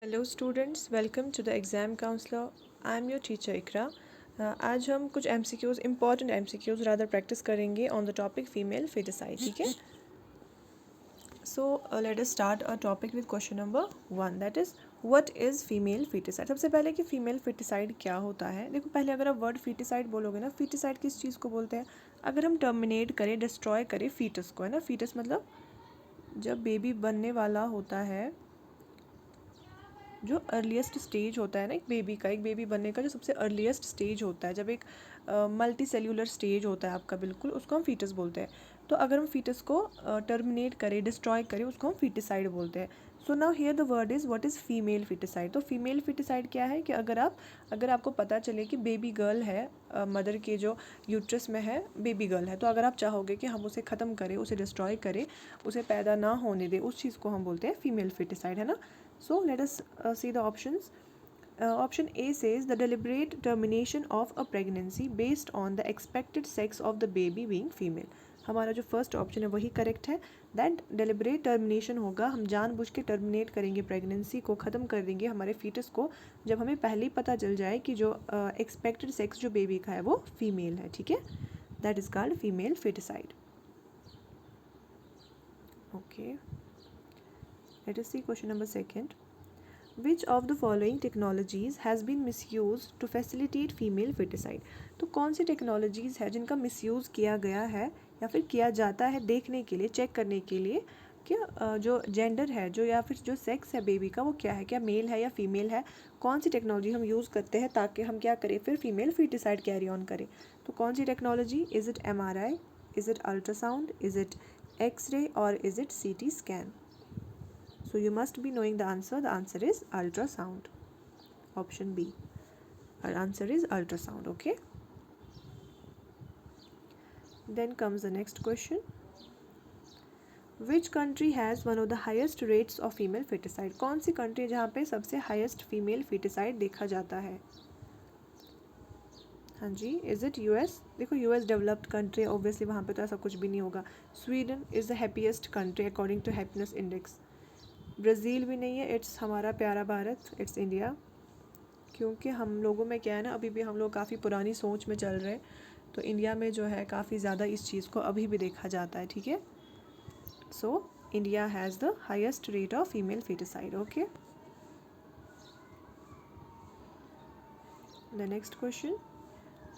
Hello students, welcome to the exam counsellor. I am your teacher Iqra. आज हम कुछ MCQs, important MCQs rather practice करेंगे on the topic female foeticide. ठीक है, so let us start a topic with question number 1, that is what is female foeticide. सबसे पहले कि female foeticide क्या होता है। देखो, पहले अगर आप वर्ड फेटिसाइड बोलोगे ना, फेटिसाइड किस चीज़ को बोलते हैं? अगर हम टर्मिनेट करें, डिस्ट्रॉय करें फीटस को, है ना। फीटस मतलब जब बेबी बनने वाला होता है, जो अर्लीस्ट स्टेज होता है ना एक बेबी का, एक बेबी बनने का जो सबसे अर्लीस्ट स्टेज होता है, जब एक मल्टी सेल्यूलर स्टेज होता है आपका, बिल्कुल उसको हम फीटस बोलते हैं। तो अगर हम फीटस को टर्मिनेट करें, डिस्ट्रॉय करें, उसको हम फीटिसाइड बोलते हैं। So now here the word is what is female foeticide. तो फीमेल फीटिसाइड क्या है कि अगर आपको पता चले कि बेबी गर्ल है, मदर के जो यूट्रस में है बेबी गर्ल है, तो अगर आप चाहोगे कि हम उसे ख़त्म करें, उसे डिस्ट्रॉय करें, उसे पैदा ना होने दें, उस चीज़ को हम बोलते हैं फीमेल फीटिसाइड, है ना। So let us see the options. Option A says the deliberate termination of a pregnancy based on the expected sex of the baby being female. हमारा जो फर्स्ट ऑप्शन है वही करेक्ट है। दैट डेलिबरेट टर्मिनेशन होगा, हम जानबूझ के terminate करेंगे प्रेगनेंसी को, ख़त्म कर देंगे हमारे फीटस को, जब हमें पहले ही पता चल जाए कि जो एक्सपेक्टेड सेक्स जो बेबी का है वो फीमेल है। ठीक है, that is called female foeticide. Okay, let us see question number 2. Which of the following technologies has been misused to facilitate female feticide? तो कौन सी टेक्नोलॉजीज़ है जिनका मिसयूज़ किया गया है या फिर किया जाता है देखने के लिए, चेक करने के लिए कि जो जेंडर है, जो या फिर जो सेक्स है बेबी का वो क्या है, क्या मेल है या फीमेल है। कौन सी टेक्नोलॉजी हम यूज़ करते हैं ताकि हम क्या करें, फिर फीमेल फीटिसाइड कैरी ऑन करें। तो कौन सी technology? Is it MRI, is it ultrasound, is it X-ray और is it CT scan? So you must be knowing the answer. The answer is ultrasound. Option B. Our answer is ultrasound. Okay. Then comes the next question. Which country has one of the highest rates of female feticide? कौन सी country जहाँ पे सबसे highest female feticide देखा जाता है? हाँ जी, is it US? देखो, US डेवलप्ड कंट्री, ऑब्वियसली वहाँ पे तो ऐसा कुछ भी नहीं होगा। Sweden is the happiest country according to happiness index. Brazil भी नहीं है, इट्स हमारा प्यारा भारत, इट्स इंडिया। क्योंकि हम लोगों में क्या है ना, अभी भी हम लोग काफ़ी पुरानी सोच में चल रहे हैं, तो इंडिया में जो है काफ़ी ज़्यादा इस चीज़ को अभी भी देखा जाता है। ठीक है, so India has the highest rate of female foeticide. Okay, the next question,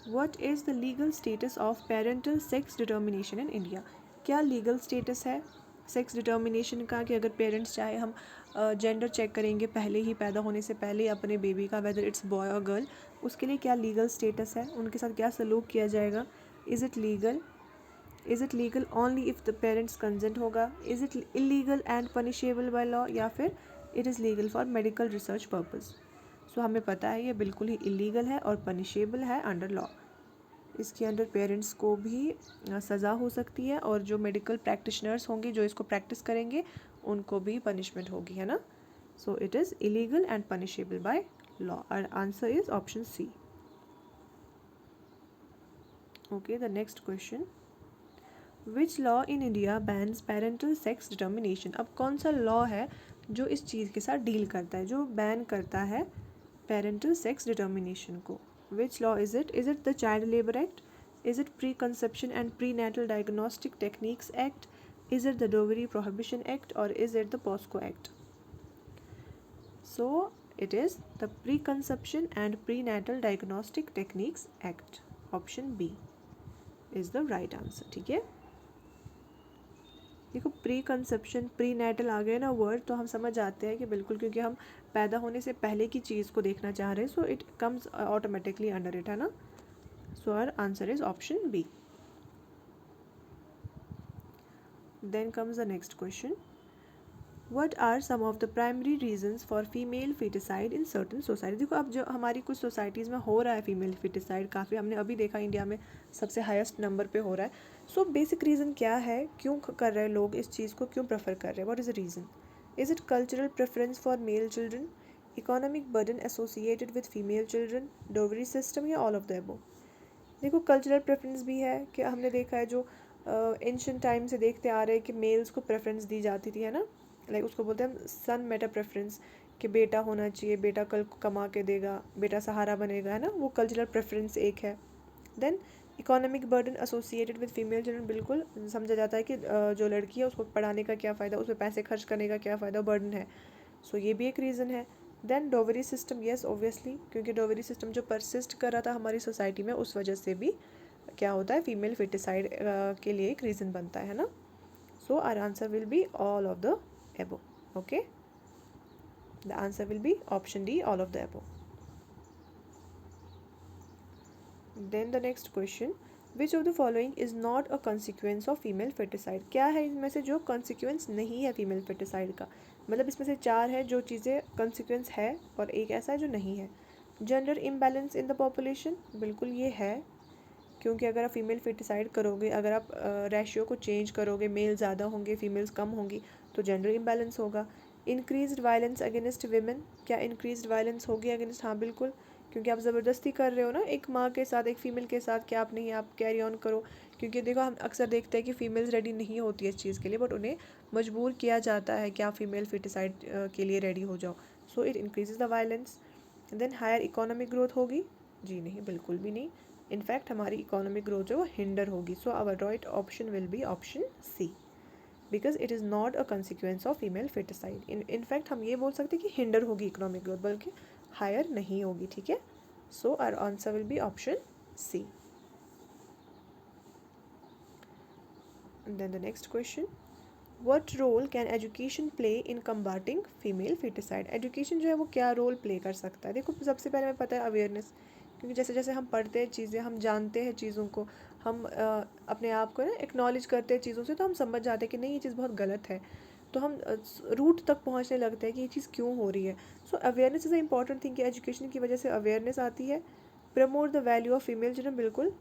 what is the legal status of parental sex determination in India? क्या लीगल स्टेटस है सेक्स डिटर्मिनेशन का, कि अगर पेरेंट्स चाहे हम जेंडर चेक करेंगे पहले ही, पैदा होने से पहले अपने बेबी का, वेदर इट्स बॉय और गर्ल, उसके लिए क्या लीगल स्टेटस है, उनके साथ क्या सलूक किया जाएगा। Is it legal? Is it legal only if the parents consent होगा? Is it illegal and punishable by law, या फिर it is legal for medical research purpose? So हमें पता है ये बिल्कुल ही इलीगल है और पनिशेबल है अंडर लॉ। इसके अंडर पेरेंट्स को भी सज़ा हो सकती है, और जो मेडिकल प्रैक्टिशनर्स होंगे जो इसको प्रैक्टिस करेंगे उनको भी पनिशमेंट होगी, है ना। So it is illegal and punishable by law. Our answer is option C. Okay, the next question, which law in India bans parental sex determination? अब कौन सा लॉ है जो इस चीज़ के साथ डील करता है, जो बैन करता है पेरेंटल सेक्स डिटर्मिनेशन को? Which law is it? Is it the child labour act? Is it Pre-Conception and Prenatal Diagnostic Techniques Act? Is it the Dowry Prohibition Act, or is it the POSCO Act? So it is the Preconception and Prenatal Diagnostic Techniques Act. Option B is the right answer. ठीक है, देखो, pre conception, pre natal आ गए ना word, तो हम समझ आते हैं कि बिल्कुल, क्योंकि हम पैदा होने से पहले की चीज़ को देखना चाह रहे हैं, so it comes automatically under it, है ना। So our answer is option B. Then comes the next question. What are some of the primary reasons for female feticide in certain society? देखो, अब जो हमारी कुछ सोसाइटीज़ में हो रहा है फीमेल feticide, काफ़ी हमने अभी देखा इंडिया में सबसे हाईएस्ट नंबर पे हो रहा है। सो बेसिक रीज़न क्या है, क्यों कर रहे हैं लोग इस चीज़ को, क्यों प्रेफर कर रहे हैं? What is the reason? Is it cultural preference for male children, economic burden associated with female children, dowry system, या ऑल ऑफ द अबव? देखो, कल्चरल प्रेफरेंस भी है कि हमने देखा है जो एंशिएंट टाइम से देखते आ रहे हैं कि मेल्स को प्रेफरेंस दी जाती थी, है ना। लाइक उसको बोलते हैं हम सन मेटा प्रेफरेंस, कि बेटा होना चाहिए, बेटा कल को कमा के देगा, बेटा सहारा बनेगा, है ना, वो कल्चरल प्रेफरेंस एक है। Then economic burden associated with female children, बिल्कुल समझा जाता है कि जो लड़की है उसको पढ़ाने का क्या फ़ायदा, उसमें पैसे खर्च करने का क्या फ़ायदा, बर्डन है। सो ये भी एक रीज़न है। Then dowry system, yes obviously, क्योंकि डोवरी सिस्टम जो परसिस्ट कर रहा था हमारी सोसाइटी में, उस वजह से भी क्या होता है, फीमेल फिटिसाइड के लिए एक रीज़न बनता है ना। So our answer will be all of the above. Okay, the answer will be option D, all of the above. Then the next question, which of the following is not a consequence of female foeticide, क्या है इनमें से जो consequence नहीं है female foeticide का, मतलब इसमें से 4 है जो चीज़ें कंसिक्वेंस है और एक ऐसा है जो नहीं है। Gender imbalance in the population, बिल्कुल ये है, क्योंकि अगर आप फीमेल फेटिसाइड करोगे, अगर आप रेशियो को चेंज करोगे, मेल ज़्यादा होंगे फीमेल्स कम होंगी, तो जेंडर इम्बैलेंस होगा। इंक्रीज्ड वायलेंस अगेंस्ट विमेन, क्या इंक्रीज्ड वायलेंस होगी अगेंस्ट, हाँ बिल्कुल, क्योंकि आप ज़बरदस्ती कर रहे हो ना एक माँ के साथ, एक फ़ीमेल के साथ, कि आप नहीं, आप कैरी ऑन करो। क्योंकि देखो हम अक्सर देखते हैं कि फ़ीमेल्स रेडी नहीं होती है इस चीज़ के लिए, बट उन्हें मजबूर किया जाता है कि आप फीमेल फेटिसाइड के लिए रेडी हो जाओ। So it increases the violence. Then higher economic growth होगी, जी नहीं, बिल्कुल भी नहीं। इनफैक्ट हमारी इकोनॉमिक ग्रोथ जो है वो हिंडर होगी। So our right option will be option C, because it is not a consequence of female foeticide. In fact हम ये बोल सकते हैं कि हिंडर होगी इकोनॉमिक ग्रोथ, बल्कि हायर नहीं होगी, ठीक है। So our answer will be option C. Then the next question, what role can education play in combating female foeticide, education जो है वो क्या रोल प्ले कर सकता है। देखो सबसे पहले हमें पता है अवेयरनेस, क्योंकि जैसे जैसे हम पढ़ते हैं चीज़ें, हम जानते हैं चीज़ों को, हम अपने आप को ना एक्नॉलेज करते हैं चीज़ों से, तो हम समझ जाते हैं कि नहीं ये चीज़ बहुत गलत है, तो हम रूट तक पहुंचने लगते हैं कि ये चीज़ क्यों हो रही है। So awareness is a important thing, कि एजुकेशन की वजह से अवेयरनेस आती है। Promote the value of female children, बिल्कुल,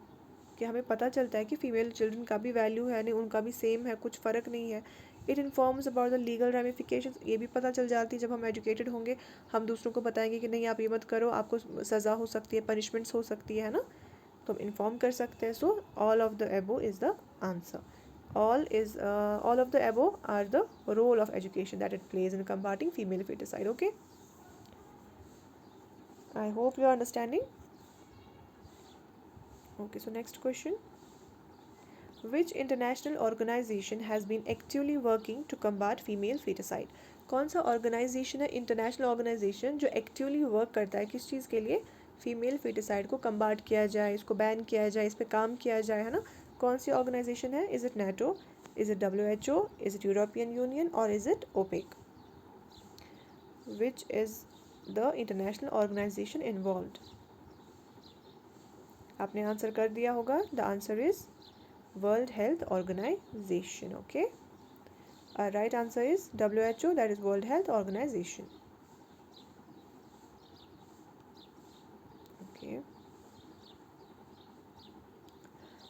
कि हमें पता चलता है कि फ़ीमेल चिल्ड्रन का भी वैल्यू है, नहीं उनका भी सेम है, कुछ फ़र्क नहीं है। It informs about the legal ramifications, ये भी पता चल जाती है, जब हम एजुकेटेड होंगे हम दूसरों को बताएंगे कि नहीं आप ये मत करो, आपको सज़ा हो सकती है, पनिशमेंट्स हो सकती है ना, तो हम इन्फॉर्म कर सकते हैं। सो ऑल ऑफ द एबो is the answer. All of the above are the role of education that it plays in combating female feticide. Okay, I hope you are understanding. Okay, so next question, which international organization has been actively working to combat female feticide, कौन सा organisation है, international organisation, जो actively work करता है किस चीज़ के लिए, female foeticide को कम्बाट किया जाए, इसको बैन किया जाए, इस पर काम किया जाए, है ना। कौन सी ऑर्गेनाइजेशन है, is it NATO, is it WHO, is it European Union, और is it OPEC, which is the international organisation involved. आपने आंसर कर दिया होगा, the answer is World Health Organization. Okay, our right answer is WHO, that is World Health Organization. Okay,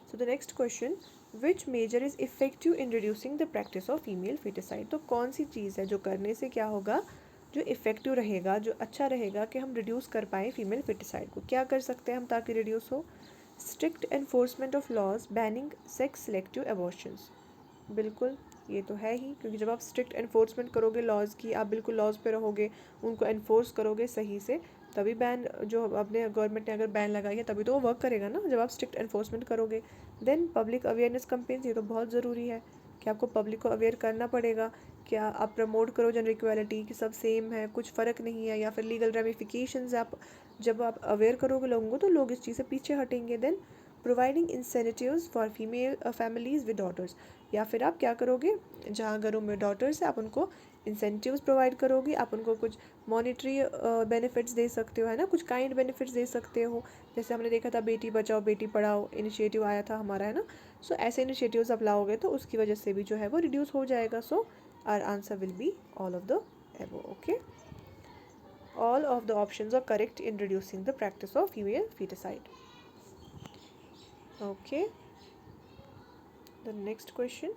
so the next question, which measure is effective in reducing the practice of female feticide, तो कौन सी चीज़ है जो करने से क्या होगा, जो effective रहेगा, जो अच्छा रहेगा कि हम रिड्यूस कर पाएँ फीमेल फेटिसाइड को, क्या कर सकते हैं हम ताकि रिड्यूस हो। Strict enforcement of laws banning sex selective abortions, बिल्कुल ये तो है ही, क्योंकि जब आप स्ट्रिक्ट एनफोर्समेंट करोगे लॉज की, आप बिल्कुल लॉज पे रहोगे, उनको एनफोर्स करोगे सही से, तभी बैन, जो अपने गवर्नमेंट ने अगर बैन लगाई है तभी तो वो वर्क करेगा ना, जब आप स्ट्रिक्ट एनफोर्समेंट करोगे। देन पब्लिक अवेयरनेस कैंपेन्स, ये तो बहुत ज़रूरी है कि आपको पब्लिक को अवेयर करना पड़ेगा, क्या आप प्रमोट करो जेंडर इक्वालिटी, कि सब सेम है, कुछ फ़र्क नहीं है, या फिर लीगल रेमिफिकेशंस, आप जब आप अवेयर करोगे लोगों को तो लोग इस चीज़ से पीछे हटेंगे। Then providing incentives for female families with daughters, या फिर आप क्या करोगे, जहाँ घरों में डॉटर्स है आप उनको इंसेंटिव्स प्रोवाइड करोगे, आप उनको कुछ मॉनिटरी बेनिफिट्स दे सकते हो, है ना, कुछ काइंड बेनिफिट्स दे सकते हो, जैसे हमने देखा था बेटी बचाओ बेटी पढ़ाओ इनिशिएटिव आया था हमारा, है ना। सो ऐसे इनिशिएटिव्स आप लाओगे तो उसकी वजह से भी जो है वो रिड्यूस हो जाएगा। So our answer will be all of the above. Okay, all of the options are correct in reducing the practice of female feticide. Okay, the next question,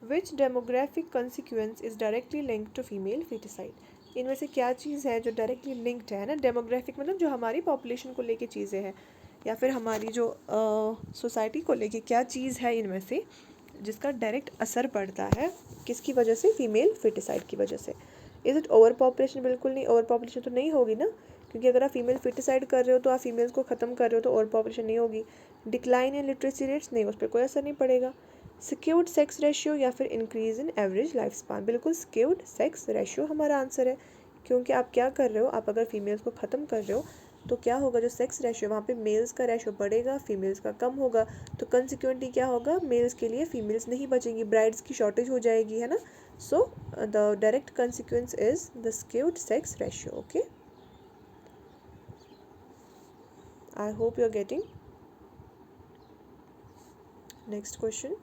which demographic consequence is directly linked to female feticide, इनमें से क्या चीज़ है जो directly linked है ना, demographic मतलब जो हमारी पॉपुलेशन को लेके चीज़ें हैं, या फिर हमारी जो सोसाइटी को लेके क्या चीज़ है इनमें से जिसका डायरेक्ट असर पड़ता है, किसकी वजह से, फीमेल फेटिसाइड की वजह से। Is it over population? बिल्कुल नहीं, ओवर पॉपुलेशन तो नहीं होगी ना, क्योंकि अगर आप फीमेल फिटिसाइड कर रहे हो तो आप फीमेल्स को ख़त्म कर रहे हो, तो ओवर पॉपुलेशन नहीं होगी। डिक्लाइन इन लिटरेसी रेट्स, नहीं, उस पर कोई असर नहीं पड़ेगा। स्क्यूड सेक्स रेशियो या फिर increase in average life span, बिल्कुल स्क्यूड सेक्स रेशियो हमारा आंसर है, क्योंकि आप क्या कर रहे हो, आप अगर फीमेल्स को ख़त्म कर रहे हो तो क्या होगा, जो सेक्स रेशियो वहाँ पे मेल्स का रेशियो बढ़ेगा, फीमेल्स का कम होगा, तो कंसिक्वेंटली क्या होगा, मेल्स के लिए फीमेल्स नहीं बचेंगी, ब्राइड्स की शॉर्टेज हो जाएगी, है ना। So the direct consequence is the skewed sex ratio. Okay, I hope you are getting. Next question,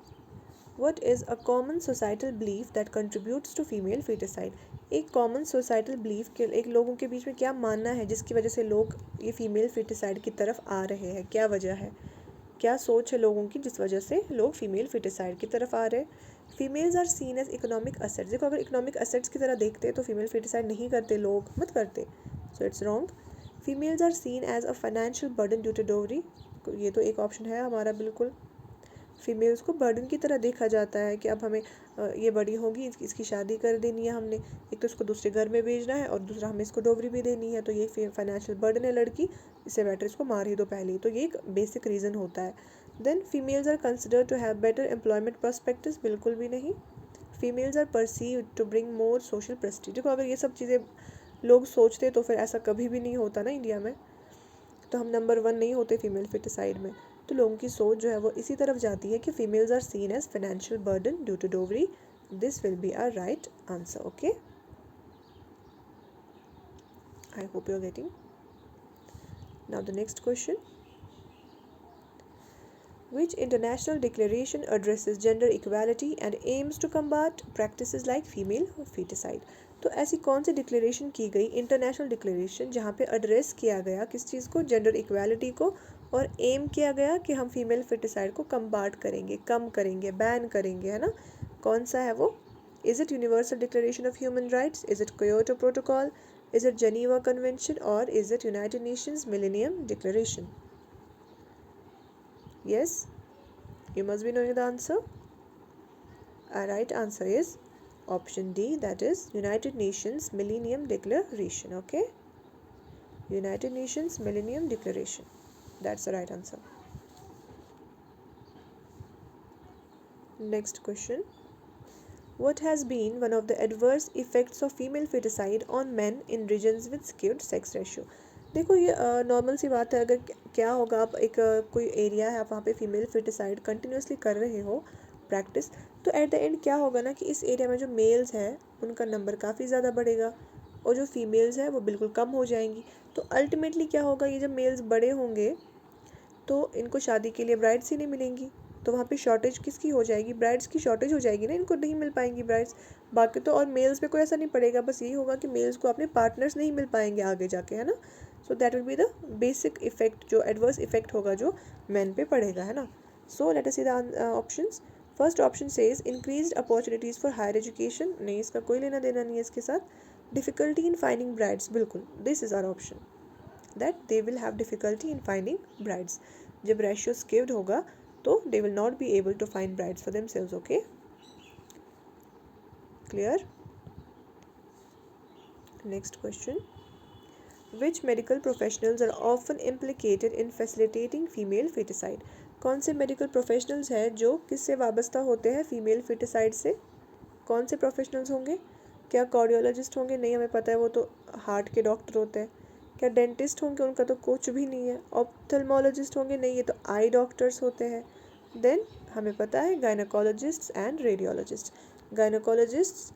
What is a common societal belief that contributes to female feticide? एक common societal belief के एक लोगों के बीच में क्या मानना है जिसकी वजह से लोग ये फीमेल फिटिसाइड की तरफ आ रहे हैं, क्या वजह है, क्या सोच है लोगों की जिस वजह से लोग फीमेल फिटिसाइड की तरफ आ रहे हैं। Females are seen as economic assets, देखो अगर इकोनॉमिक असेट्स की तरह देखते हैं तो फीमेल फिटिसाइड नहीं करते, लोग मत करते, so it's wrong. Females are seen as a financial burden due to dowry, ये तो एक ऑप्शन है हमारा बिल्कुल। फीमेल्स को बर्डन की तरह देखा जाता है कि अब हमें ये बड़ी होगी, इसकी शादी कर देनी है हमने, एक तो इसको दूसरे घर में भेजना है और दूसरा हमें इसको डोवरी भी देनी है, तो ये फाइनेंशियल बर्डन है लड़की, इससे बेटर इसको मार ही दो पहले ही, तो ये एक बेसिक रीज़न होता है। Then females are considered to have better employment prospectives, बिल्कुल भी नहीं। Females are perceived to bring more social prestige, देखो अगर ये सब चीज़ें लोग सोचते तो फिर ऐसा कभी भी नहीं होता ना इंडिया में, तो हम नंबर 1 नहीं होते फीमेल फिटिसाइड में। तो लोगों की सोच जो है वो इसी तरफ जाती है कि females are seen as financial burden due to dowry, this will be our right answer. Okay, I hope you are getting. Now the next question, which international declaration addresses gender equality and aims to combat practices like female feticide? तो ऐसी कौन सी declaration की गई, international declaration, जहाँ पे address किया गया किस चीज़ को, जेंडर इक्वालिटी को, और एम किया गया कि हम फीमेल फिटिसाइड को कम्बाट करेंगे, कम करेंगे, बैन करेंगे, है ना। कौन सा है वो? Is it universal declaration of human rights, is it Kyoto protocol, is it Geneva convention, और is it united nations millennium declaration? Yes, you must be knowing the answer. Our right answer is option D, that is United Nations Millennium Declaration. Okay, United Nations Millennium Declaration, that's the right answer. Next question, what has been one of the adverse effects of female feticide on men in regions with skewed sex ratio? देखो ये normal सी बात है, अगर क्या होगा, आप एक कोई एरिया है, आप वहाँ पे फीमेल फिटिसाइड कंटिन्यूसली कर रहे हो प्रैक्टिस, तो एट द एंड क्या होगा ना कि इस एरिया में जो मेल्स हैं उनका नंबर काफ़ी ज़्यादा बढ़ेगा और जो फीमेल्स हैं वो बिल्कुल कम हो जाएंगी। तो अल्टीमेटली क्या होगा, ये जब मेल्स बड़े होंगे तो इनको शादी के लिए ब्राइड्स ही नहीं मिलेंगी, तो वहाँ पे शॉर्टेज किसकी हो जाएगी, ब्राइड्स की शॉर्टेज हो जाएगी ना, इनको नहीं मिल पाएंगी ब्राइड्स। बाकी तो और मेल्स पे कोई ऐसा नहीं पड़ेगा, बस यही होगा कि मेल्स को अपने पार्टनर्स नहीं मिल पाएंगे आगे जाके, है ना। So that will be the basic effect, जो एडवर्स इफेक्ट होगा जो मैन पे पड़ेगा, है ना। So let us see the options. First option says increased opportunities for higher education, नहीं, इसका कोई लेना देना नहीं है इसके साथ। डिफिकल्टी इन फाइंडिंग ब्राइड्स, बिल्कुल, this is our option, that they will have difficulty in finding brides. जब रेशियो स्केव्ड होगा तो they will not be able to find brides for themselves. Okay, clear? Next question, which medical professionals are often implicated in facilitating female feticide? कौन से medical professionals हैं जो किससे वाबस्ता होते हैं फीमेल फिटिसाइड से? कौन से प्रोफेशनल्स होंगे? क्या कार्डियोलॉजिस्ट होंगे? नहीं, हमें पता है वो तो हार्ट के डॉक्टर होते हैं। क्या डेंटिस्ट होंगे? उनका तो कुछ भी नहीं है। ऑप्थेल्मोलॉजिस्ट होंगे? नहीं, ये तो आई डॉक्टर्स होते हैं। देन हमें पता है गायनोकोलॉजिस्ट एंड रेडियोलॉजिस्ट। गायनोकोलॉजिस्ट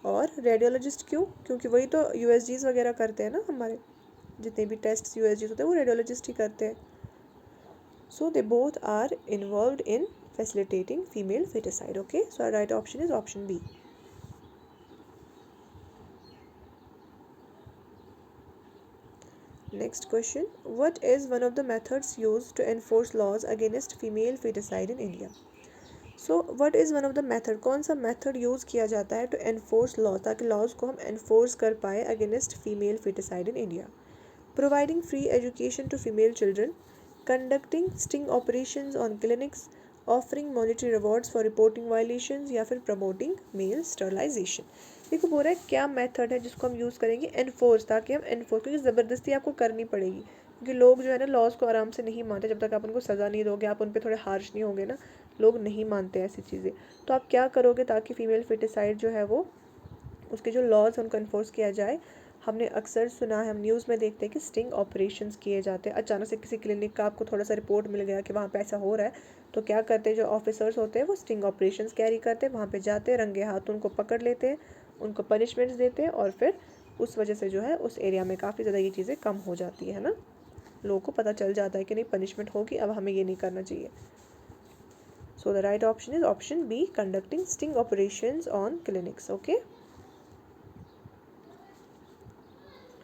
और रेडियोलॉजिस्ट क्यों? क्योंकि वही तो यूएसजीज वगैरह करते हैं ना, हमारे जितने भी टेस्ट यूएसजीज होते हैं वो रेडियोलॉजिस्ट ही करते हैं। So they both are involved in facilitating female feticide. Okay, so our right option is option B. Next question, what is one of the methods used to enforce laws against female feticide in India? So what is one of the method, कौन सा method use किया जाता है to enforce law, ताकि laws को हम enforce कर पाए against female feticide in India? Providing free education to female children, conducting sting operations on clinics, offering monetary rewards for reporting violations या फिर प्रमोटिंग मेल स्टरलाइजेशन। देखो बोल रहा है क्या मेथड है जिसको हम यूज़ करेंगे, एनफोर्स, ताकि हम एनफोर्स, क्योंकि ज़बरदस्ती आपको करनी पड़ेगी, क्योंकि लोग जो है ना लॉज को आराम से नहीं मानते। जब तक आप उनको सज़ा नहीं दोगे, आप उन पर थोड़े हार्श नहीं होंगे ना, लोग नहीं मानते ऐसी चीज़ें। तो आप क्या करोगे ताकि फीमेल फिटिसाइड जो है वो, उसके जो लॉज हैं उनको इन्फोर्स किया जाए। हमने अक्सर सुना है, हम न्यूज़ में देखते हैं कि स्टिंग ऑपरेशंस किए जाते हैं। अचानक से किसी क्लिनिक का आपको थोड़ा सा रिपोर्ट मिल गया कि वहाँ पे ऐसा हो रहा है, तो क्या करते हैं जो ऑफिसर्स होते हैं वो स्टिंग ऑपरेशंस कैरी करते हैं, वहाँ पे जाते हैं, रंगे हाथ उनको पकड़ लेते हैं, उनको पनिशमेंट्स देते हैं, और फिर उस वजह से जो है उस एरिया में काफ़ी ज़्यादा ये चीज़ें कम हो जाती है ना। लोगों को पता चल जाता है कि नहीं पनिशमेंट होगी, अब हमें ये नहीं करना चाहिए। So the right option is option B, conducting sting operations on clinics. Okay,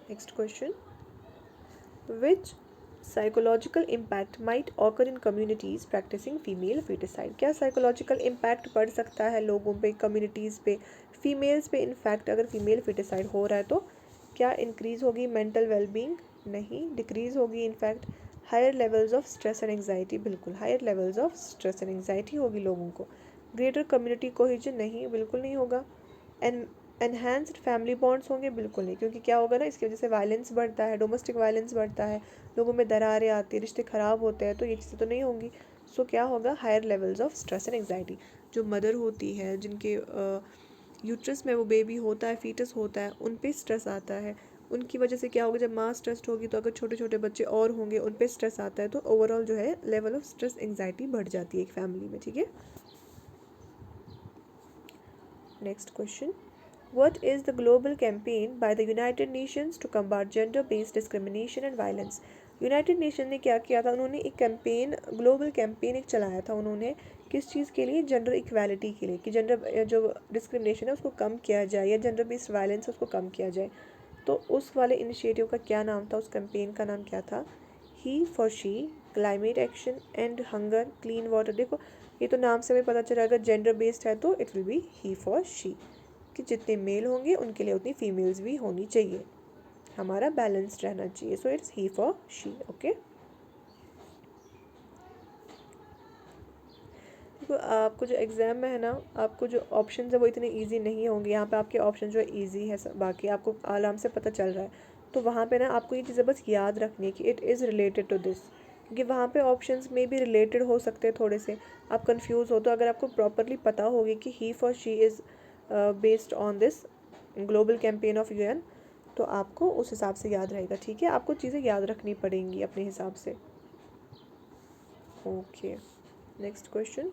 next question. Which psychological impact might occur in communities practicing female feticide? क्या psychological impact पड़ सकता है लोगों पे, communities पे, females पे? इनफैक्ट अगर फीमेल feticide हो रहा है तो क्या इंक्रीज होगी मेंटल वेलबींग? नहीं, डिक्रीज होगी। In fact higher levels of stress and anxiety, बिल्कुल higher levels of stress and anxiety होगी लोगों को। ग्रेटर कम्युनिटी कोहेजन, नहीं बिल्कुल नहीं होगा। एंड एनहेंस्ड फैमिली बॉन्ड्स होंगे, बिल्कुल नहीं, क्योंकि क्या होगा ना, इसकी वजह से वायलेंस बढ़ता है, डोमेस्टिक वायलेंस बढ़ता है, लोगों में दरारें आती है, रिश्ते ख़राब होते हैं, तो ये चीज़ें तो नहीं होंगी। सो क्या होगा, higher levels of stress and anxiety. जो मदर होती है, जिनके यूट्रस में वो बेबी होता है, फीटस होता है, उन पर स्ट्रेस आता है, उनकी वजह से क्या होगा, जब माँ स्ट्रेस्ड होगी तो अगर छोटे छोटे बच्चे और होंगे उन पर स्ट्रेस आता है, तो ओवरऑल जो है लेवल ऑफ स्ट्रेस एंग्जाइटी बढ़ जाती है एक फैमिली में। ठीक है, next question. What is the global campaign by the United Nations to combat gender-based discrimination and violence? United nation ने क्या किया था, उन्होंने एक कैंपेन, ग्लोबल कैंपेन एक चलाया था उन्होंने, किस चीज़ के लिए, जेंडर इक्वालिटी के लिए, कि जेंडर जो डिस्क्रिमिनेशन है उसको कम किया जाए, या जेंडर बेस्ड वायलेंस उसको कम किया जाए। तो उस वाले इनिशिएटिव का क्या नाम था, उस कैंपेन का नाम क्या था? He for she, climate action, and hunger, clean water. देखो ये तो नाम से हमें पता चला, अगर जेंडर बेस्ड है तो it will be he for she, कि जितने मेल होंगे उनके लिए उतनी फीमेल्स भी होनी चाहिए, हमारा बैलेंस्ड रहना चाहिए। So it's he for she. Okay, देखो आपको जो एग्ज़ाम में है ना, आपको जो ऑप्शन है वो इतने इजी नहीं होंगे। यहाँ पे आपके ऑप्शन जो है इजी है, बाकी आपको आराम से पता चल रहा है। तो वहाँ पे ना आपको ये चीज़ें बस याद रखनी है कि it is related to this, क्योंकि वहाँ पे ऑप्शंस में भी रिलेटेड हो सकते हैं थोड़े से, आप कंफ्यूज हो। तो अगर आपको प्रॉपरली पता होगी कि he for she is based on this global campaign of UN, तो आपको उस हिसाब से याद रहेगा। ठीक है, आपको चीज़ें याद रखनी पड़ेंगी अपने हिसाब से। Okay, next question.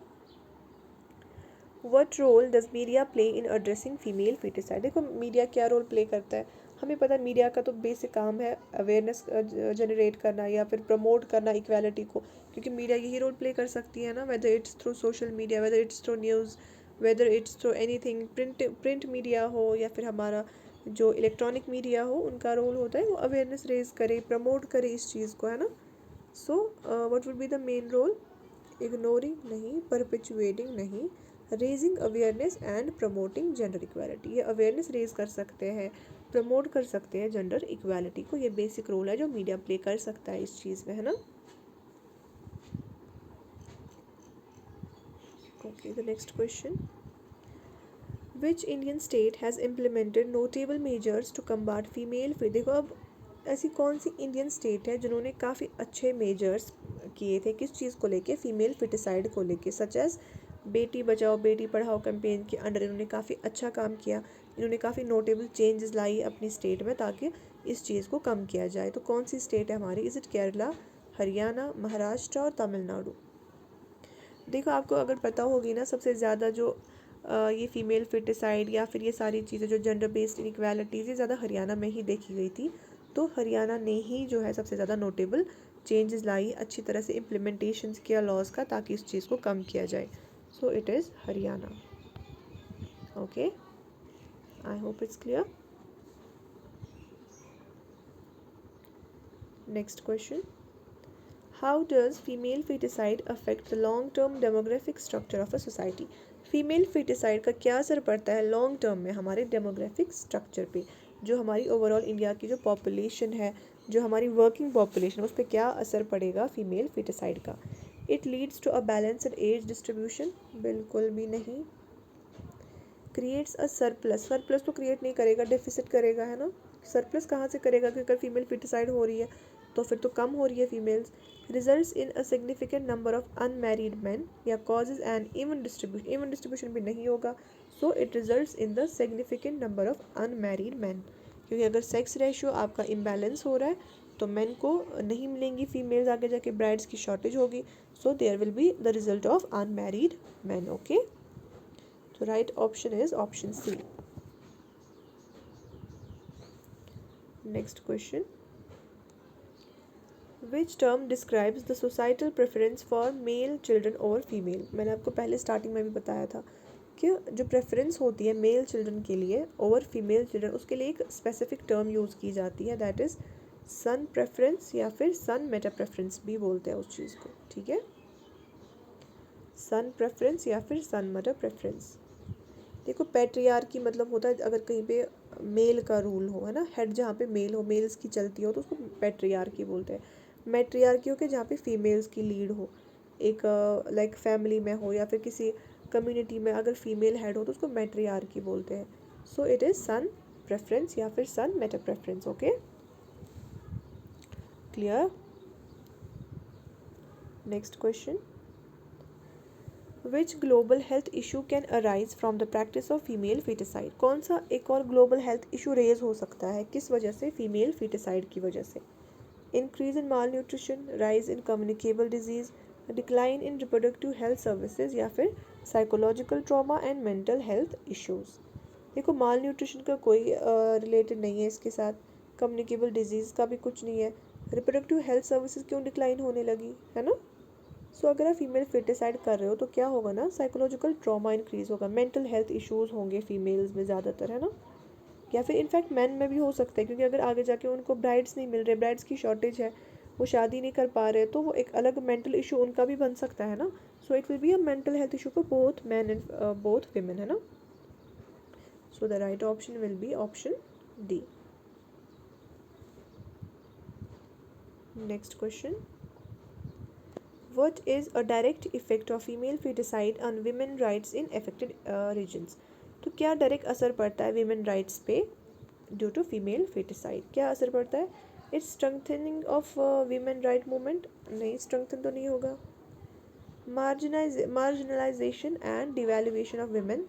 What role does media play in addressing female foeticide? देखो मीडिया क्या रोल प्ले करता है, हमें पता है मीडिया का तो बेसिक काम है अवेयरनेस जनरेट करना या फिर प्रमोट करना इक्वालिटी को, क्योंकि मीडिया यही रोल प्ले कर सकती है ना, whether it's through social media, whether it's through news, whether it's through anything, print media हो या फिर हमारा जो इलेक्ट्रॉनिक मीडिया हो, उनका रोल होता है वो अवेयरनेस रेज करे, प्रमोट करे इस चीज़ को, है ना। So what would be the main role? Ignoring नहीं, परपेचुएटिंग नहीं, raising awareness and promoting gender equality. ये अवेयरनेस रेज कर सकते हैं, प्रमोट कर सकते हैं जेंडर इक्वालिटी को, ये बेसिक रोल है जो मीडिया प्ले कर सकता है इस चीज़ में, है ना। Okay, the next question. Which Indian state has implemented notable measures to combat female fit? देखो अब ऐसी कौन सी इंडियन स्टेट है जिन्होंने काफ़ी अच्छे मेजर्स किए थे किस चीज़ को लेके, फीमेल फिटिसाइड को लेके, such as Beti Bachao Beti Padhao campaign के अंडर इन्होंने काफ़ी अच्छा काम किया, इन्होंने काफ़ी नोटेबल चेंजेस लाई अपनी स्टेट में ताकि इस चीज़ को कम किया जाए। तो कौन सी स्टेट है हमारी? इज़ इट केरला, हरियाणा, महाराष्ट्र और तमिलनाडु? देखो आपको अगर पता होगी ना, सबसे ज़्यादा जो ये फीमेल फिटिसाइड या फिर ये सारी चीज़ें जो जेंडर बेस्ड इनइक्वालिटीज़, ये ज़्यादा हरियाणा में ही देखी गई थी। तो हरियाणा ने ही जो है सबसे ज़्यादा नोटेबल चेंजेस लाई, अच्छी तरह से इम्प्लीमेंटेशन किया लॉज का ताकि इस चीज़ को कम किया जाए। सो it is Haryana. Okay, I hope it's clear. Next question. How does female foeticide affect the long term demographic structure of a society? Female foeticide का क्या असर पड़ता है लॉन्ग टर्म में हमारे डेमोग्राफिक स्ट्रक्चर पे, जो हमारी ओवरऑल इंडिया की जो पॉपुलेशन है, जो हमारी वर्किंग पॉपुलेशन है, उस पर क्या असर पड़ेगा फीमेल फिटिसाइड का? It leads to a balanced age distribution, बिल्कुल भी नहीं। क्रिएट्स अ सरप्लस, सरप्लस तो क्रिएट नहीं करेगा, डेफिसिट करेगा, है ना। सरप्लस कहाँ से करेगा, क्योंकि अगर फीमेल फिटिसाइड हो रही है तो फिर तो कम हो रही है females. Results in a significant number of unmarried man, या causes an even distribution, even distribution भी नहीं होगा। So it results in the significant number of unmarried man, क्योंकि अगर सेक्स रेशियो आपका इम्बैलेंस हो रहा है तो मैन को नहीं मिलेंगी फीमेल्स, आगे जाके ब्राइड्स की शॉर्टेज होगी। So there will be the result of unmarried man. Okay, तो right option is option C. Next question, which term describes the societal preference for male children over female. मैंने आपको पहले starting में भी बताया था कि जो प्रेफरेंस होती है मेल चिल्ड्रन के लिए ओवर फीमेल चिल्ड्रन, उसके लिए एक स्पेसिफिक टर्म यूज़ की जाती है, दैट इज़ सन प्रेफरेंस, या फिर सन मेटा प्रेफरेंस भी बोलते हैं उस चीज़ को, ठीक है। सन प्रेफरेंस या फिर सन मेटा प्रेफरेंस। देखो पैट्रियार्की मतलब होता है अगर कहीं पे मेल का रूल हो, है ना, हेड जहाँ पे मेल हो, मेल्स की चलती हो, तो उसको पैट्रियार्की बोलते हैं। मैट्रियार्की हो के जहाँ पे फीमेल्स की लीड हो, एक लाइक फैमिली में हो या फिर किसी कम्युनिटी में अगर फीमेल हेड हो तो उसको मैट्रियार्की बोलते हैं। So it is son preference या फिर son meta preference. Okay, clear. Next question, which global health issue can arise from the practice of female feticide. कौन सा एक और ग्लोबल हेल्थ इशू रेज हो सकता है, किस वजह से, फीमेल फिटिसाइड की वजह से। Increase in mall nutrition, rise in communicable disease, decline in reproductive health services, या फिर psychological trauma and mental health issues. देखो माल न्यूट्रिशन का कोई रिलेटेड नहीं है इसके साथ, कम्युनिकेबल डिजीज़ का भी कुछ नहीं है, रिप्रोडक्टिव हेल्थ सर्विसेज क्यों डिक्लाइन होने लगी, है ना। सो अगर आप फीमेल फिटिसाइड कर रहे हो तो क्या होगा ना, साइकोलॉजिकल ट्रॉमा इंक्रीज होगा, मेंटल हेल्थ इश्यूज होंगे फीमेल्स में ज़्यादातर, है ना। या फिर इनफैक्ट मैन में भी हो सकता है, क्योंकि अगर आगे जाके उनको ब्राइड्स नहीं मिल रहे, ब्राइड्स की शॉर्टेज है, वो शादी नहीं कर पा रहे, तो वो एक अलग मेंटल इशू उनका भी बन सकता है ना। So it will be a mental health issue for both man and both women, है ना। So the right option will be option D. Next question, what is a direct effect of female feticide on women rights in affected regions। तो क्या direct असर पड़ता है women rights पे due to female feticide, क्या असर पड़ता है। It's strengthening of women right movement, नहीं स्ट्रेंथन तो नहीं होगा। Marginalisation and devaluation of women,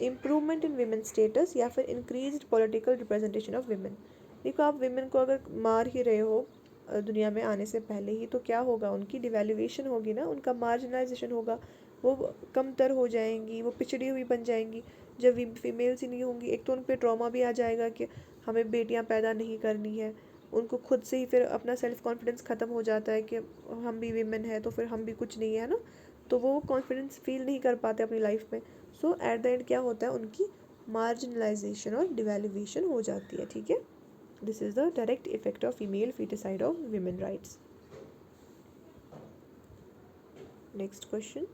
improvement in women status, या फिर increased political representation of women। देखो आप women को अगर मार ही रहे हो दुनिया में आने से पहले ही, तो क्या होगा, उनकी डिवैल्यूएशन होगी ना, उनका मार्जिनलाइजेशन होगा, वो कमतर हो जाएंगी, वो पिछड़ी हुई बन जाएंगी। जब फीमेल्स ही नहीं होंगी, एक तो उन पर ट्रॉमा भी आ जाएगा कि हमें बेटियां पैदा नहीं करनी है, उनको खुद से ही फिर अपना सेल्फ कॉन्फिडेंस ख़त्म हो जाता है कि हम भी वीमेन है तो फिर हम भी कुछ नहीं है ना, तो वो कॉन्फिडेंस फील नहीं कर पाते अपनी लाइफ में। सो एट द एंड क्या होता है, उनकी मार्जिनलाइजेशन और डिवैल्यूएशन हो जाती है, ठीक है। This is the direct effect of female feticide of women rights. Next question,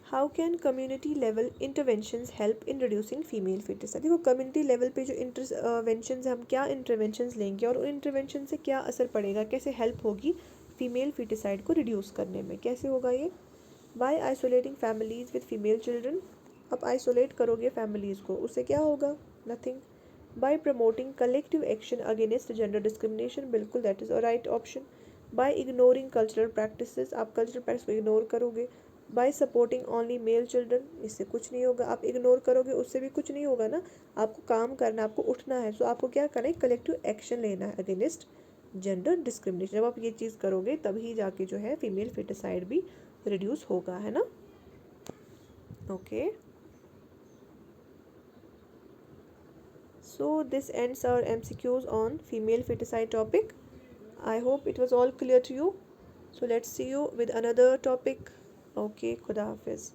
how can community level interventions help in reducing female feticide। देखो community level पे जो interventions हम क्या interventions लेंगे और उन intervention से क्या असर पड़ेगा, कैसे help होगी female feticide को reduce करने में, कैसे होगा ये। by isolating families with female children, आप isolate करोगे families को, उससे क्या होगा, nothing। by promoting collective action against gender discrimination, बिल्कुल that is a right option। by ignoring cultural practices, आप cultural practice को ignore करोगे। by supporting only male children, इससे कुछ नहीं होगा, आप इग्नोर करोगे उससे भी कुछ नहीं होगा ना, आपको काम करना, आपको उठना है। सो आपको क्या करना है, कलेक्टिव एक्शन लेना है अगेंस्ट जेंडर डिस्क्रिमिनेशन। जब आप ये चीज़ करोगे तभी जाके जो है फीमेल फिटिसाइड भी रिड्यूस होगा, है ना। Okay, so this ends our MCQs on female feticide topic. I hope it was all clear to you. So let's see you with another topic. Okay, Khuda Hafiz.